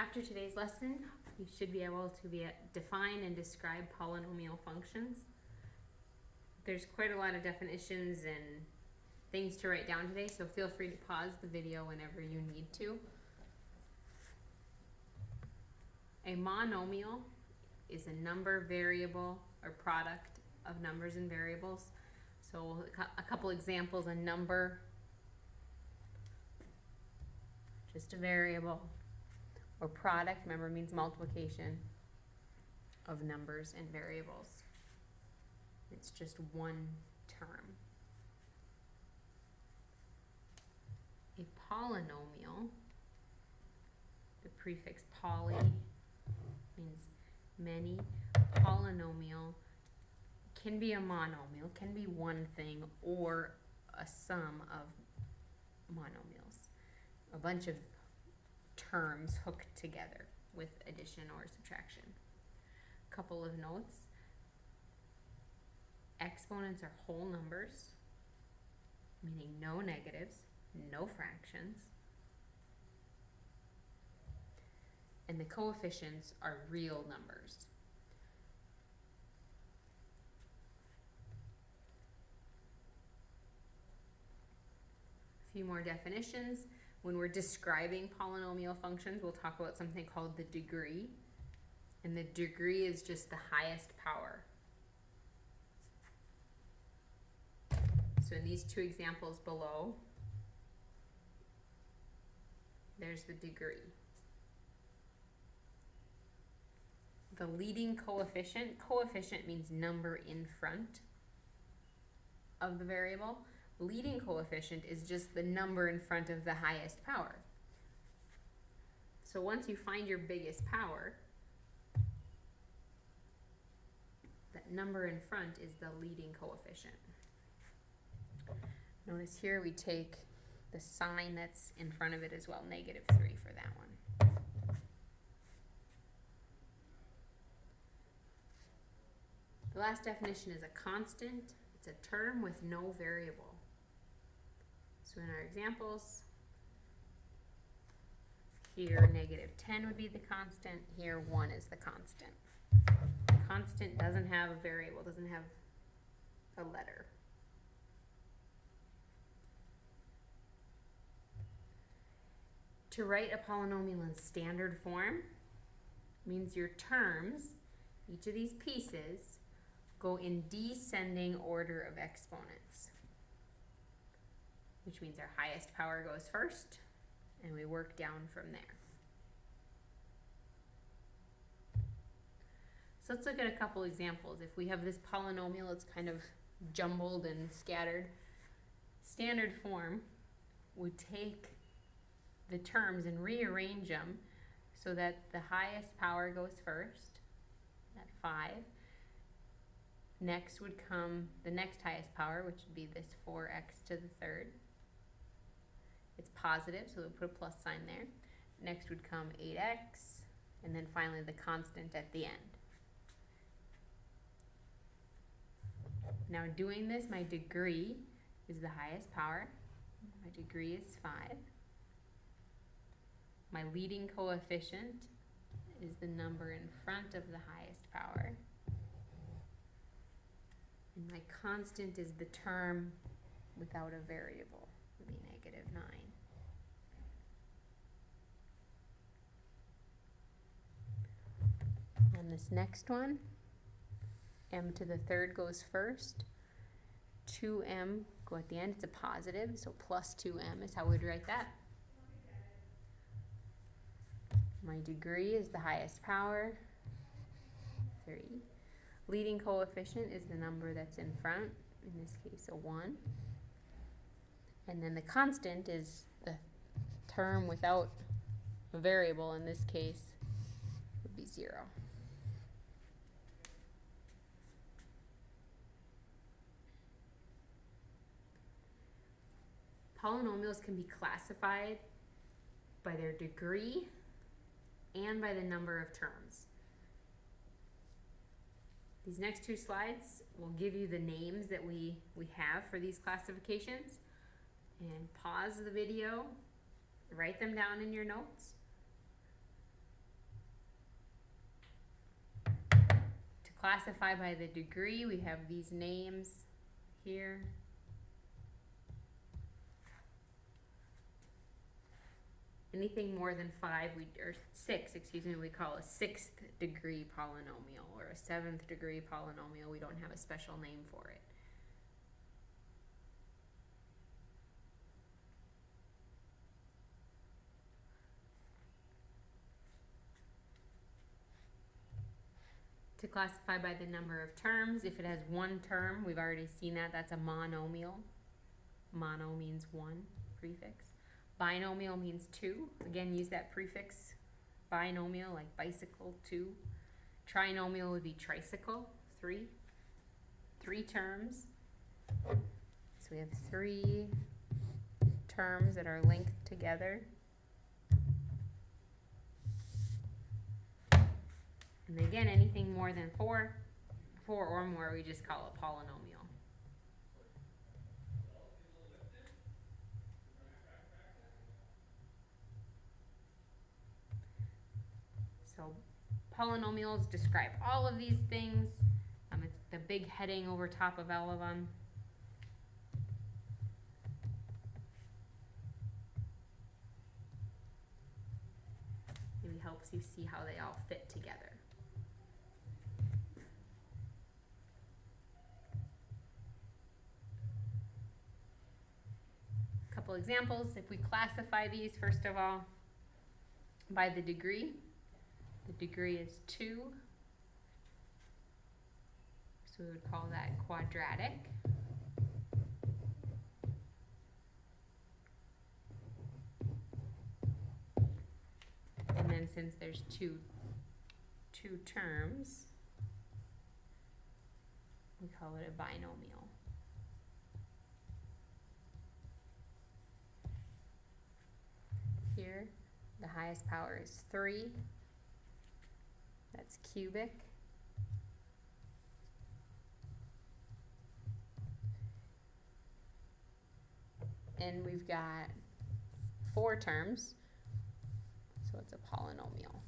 After today's lesson, you should be able to define and describe polynomial functions. There's quite a lot of definitions and things to write down today, so feel free to pause the video whenever you need to. A monomial is a number, variable, or product of numbers and variables. So a couple examples: a number, just a variable, or product, remember, means multiplication of numbers and variables. It's just one term. A polynomial, the prefix poly means many. Polynomial can be a monomial, can be one thing, or a sum of monomials. A bunch of terms hooked together with addition or subtraction. Couple of notes. Exponents are whole numbers, meaning no negatives, no fractions. And the coefficients are real numbers. A few more definitions. When we're describing polynomial functions, we'll talk about something called the degree. And the degree is just the highest power. So in these two examples below, there's the degree. The leading coefficient, coefficient means number in front of the variable. Leading coefficient is just the number in front of the highest power. So once you find your biggest power, that number in front is the leading coefficient. Notice here we take the sign that's in front of it as well, -3 for that one. The last definition is a constant. It's a term with no variable. So in our examples, here -10 would be the constant, here 1 is the constant. Constant doesn't have a variable, doesn't have a letter. To write a polynomial in standard form means your terms, each of these pieces, go in descending order of exponents, which means our highest power goes first, and we work down from there. So let's look at a couple examples. If we have this polynomial, it's kind of jumbled and scattered. Standard form would take the terms and rearrange them so that the highest power goes first, at 5. Next would come the next highest power, which would be this 4x to the third. It's positive, so we'll put a plus sign there. Next would come 8x, and then finally the constant at the end. Now doing this, my degree is the highest power. My degree is 5. My leading coefficient is the number in front of the highest power. And my constant is the term without a variable, it would be -9. On this next one, m to the third goes first. 2m go at the end, it's a positive, so plus 2m is how we'd write that. My degree is the highest power, 3. Leading coefficient is the number that's in front, in this case a 1. And then the constant is the term without a variable, in this case would be 0. Polynomials can be classified by their degree and by the number of terms. These next two slides will give you the names that we have for these classifications. And pause the video, write them down in your notes, classify by the degree, we have these names here. Anything more than 5, or 6, excuse me, we call a 6th degree polynomial, or a 7th degree polynomial. We don't have a special name for it. To classify by the number of terms, if it has one term, we've already seen that, that's a monomial. Mono means one, prefix. Binomial means 2. Again, use that prefix. Binomial, like bicycle, 2. Trinomial would be tricycle, 3. 3 terms. So we have 3 terms that are linked together. And again, anything more than 4 or more, we just call a polynomial. So polynomials describe all of these things. It's the big heading over top of all of them. Maybe helps you see how they all fit together. A couple examples. If we classify these, first of all, by the degree is 2. So we would call that quadratic. And then since there's two terms, we call it a binomial. Here, the highest power is 3. That's cubic. And we've got 4 terms, so it's a polynomial.